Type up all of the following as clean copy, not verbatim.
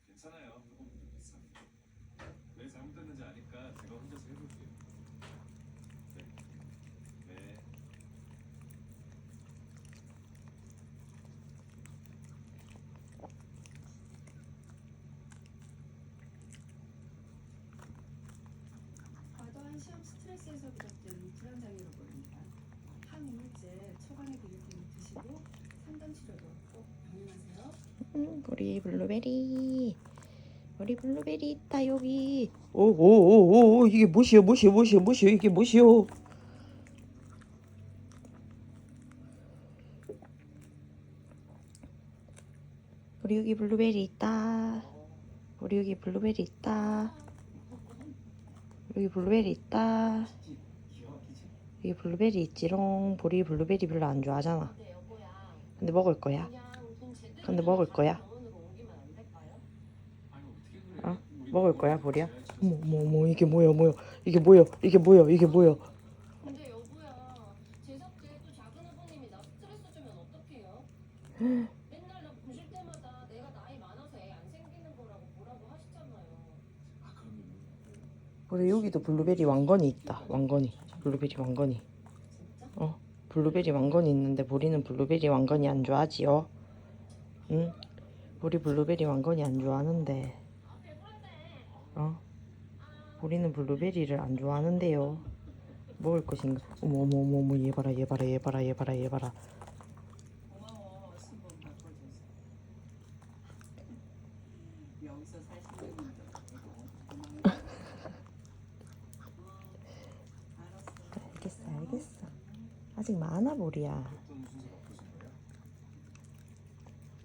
괜찮아요. 왜 잘못됐는지 아니까 제가 혼자서 해볼게요. 네. 네. 과도한 시험 스트레스에서 비롯된 불안장애로 보입니다. 항이물질, 처방에 비타민 드시고 상담 치료도 꼭 병행하세요. 우리 블루베리 있다 여기. 오오오오 이게 뭐시여 이게 뭐시여. 우리 여기 블루베리 있다. 우리 여기 블루베리 있다. 여기 블루베리 있다. 여기 블루베리 있지롱. 보리 블루베리 별로 안 좋아하잖아. 근데 먹을 거야. 어? 먹을 거야 보리야? 어머 이게 뭐야 이게 뭐야. 근데 여보야, 제사 때 또 작은 아버님이 나 스트레스 주면 어떡해요? 맨날 나 보실 때마다 내가 나이 많아서 애 안 생기는 거라고 뭐라고 하시잖아요. 보리 여기도 블루베리 왕건이 있다. 블루베리 왕건이. 블루베리 왕건이 있는데 보리는 블루베리 왕건이 안 좋아하지요. 응? 보리 블루베리 왕건이 안 좋아하는데. 보리는 블루베리를 안 좋아하는데요. 먹을 것인가? 어머 얘 봐라. 고마워. 신분 바꿔줘서. 여기서 사시는 분들 고마워. 알겠어. 아직 많아 보리야. 어떤 순서 바꾸신 거예요?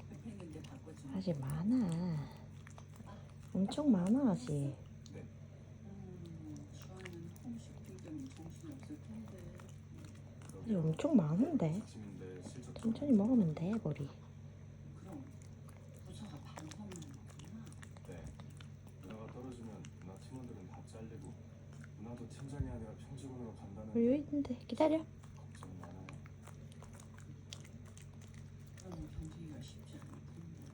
급했는데 바꿔주면. 아직 많아. 엄청 많아 아직. 주아는 홈쇼핑 때문에 정신이 없을 텐데. 아직 엄청 많은데. 아침인데 실적 천천히 먹으면 돼 보리. 그럼 부서가 반성만 먹구나. 네. 문화가 떨어지면 문화 팀원들은 다 잘리고 문화도 팀장이 아니라 평직원으로 간다는 우리 여기 있는데 기다려. 걱정이 많아요. 그러면 견디기가 쉽지 않을 텐데.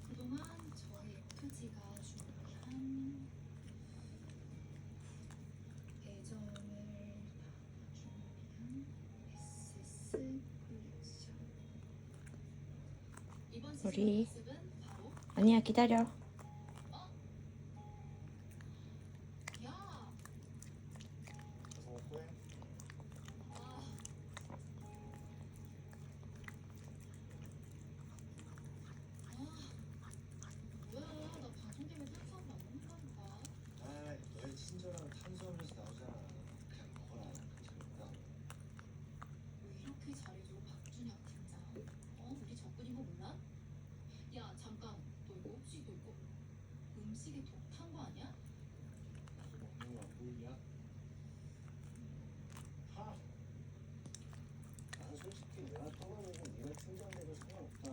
그동안 저희 FG가 준비한 애정을 준비한 SS 컬렉션. 이번 시즌 우리. 컨셉은 바로 아니야 기다려. 야. 뭐야, 나 방송 때문에 탄수화물 안 먹는다니까. 아이, 너의 친절한 탄수화물에서 나오잖아. 그냥 먹어라. 괜찮다. 왜 이렇게 잘해줘, 박준혁 팀장. 우리 접근인 거 몰라? 야, 잠깐. 너 이거 혹시 너 이거 음식에 독 탄 거 아니야? 먹는 거안 보이냐? 하! 난 솔직히 내가 떠나내고 네가 팀장 되고 상관없다.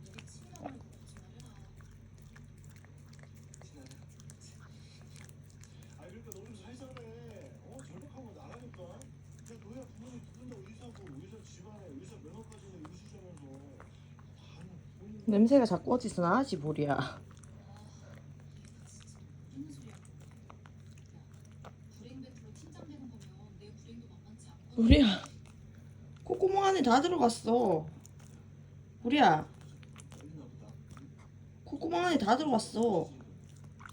우리 친이란 말도 거짓말해라. 친하냐? 아, 그러니까 너 좀 살살해. 절박하고 나라니까. 야, 너야 부모님 두 분 다 의사고 의사 집안에 의사 면허까지는 유수자면서 다는 본인 냄새가 자꾸 어디서 나지 보리야. 얘가 진짜 무슨 소리야. 야, 불행배틀로 팀장 되는 거면 내 불행도 만만치 않거든. 보리야. 콧구멍 안에 다 들어갔어. 보리야. 떨리나 보다. 콧구멍 안에 다 들어갔어. 너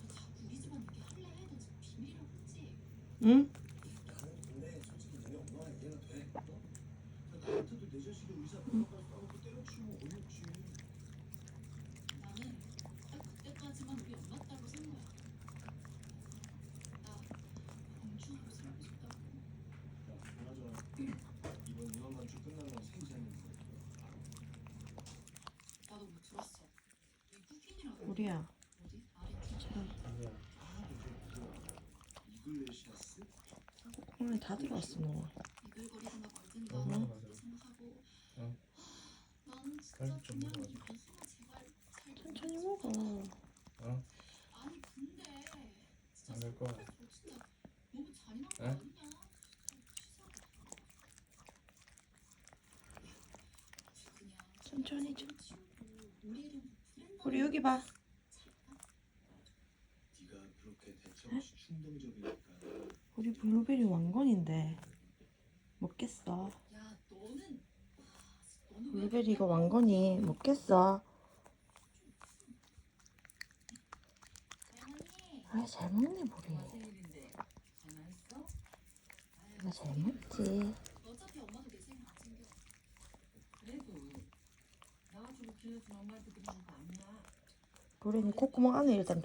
자꾸 우리 집안 얘기 할래? 너 지금 비밀이라고 했지? 응? 근데 솔직히 너네 엄마가 이해가 돼. 나한테도 내 자식이 의사 면허까지 따고 때려치우면 어이없지. 나는 딱 그때까지만 우리 엄마 딸로 산 거야. 나 공주하고 살고 싶다고. 야, 그나저나 이번 인원 단축 끝나면 생지했는데 나도 뭐 들었어. 이 푸핀이라고. 보리야. 어디? 아래 아니야. 요즘 그거 이글레시아스? 콧구멍 안에 다 들어갔어 너. 이글거리는 거 언젠가 어, 맞아. 생각하고. 어. 나는 진짜 딸기 좀 그냥 먹어가지고. 이수만 제발 잘 천천히 먹고 먹어. 싶어. 어? 아니 근데 진짜 안 될 거야. 너 진짜 너무 잔인한 거 에? 아니냐? 진짜 치사하다. 천천히 좀. 우리 이름 브랜드 우리 여기 봐. 네가 그렇게 대처 없이 충동적이니까 우리 블루베리 왕건인데 먹겠어. 야 너는 너는 왜 블루베리 이거 왕건이 먹겠어. 할머니 아, 잘 먹네 보리. 생일인데 전화했어? 나 잘 먹지. 어차피 엄마도 내 생일 안 챙겨. 그래도 나가지고 길러준 엄마한테 그러는 거 아니야. 보리는 콧구멍 안에 일단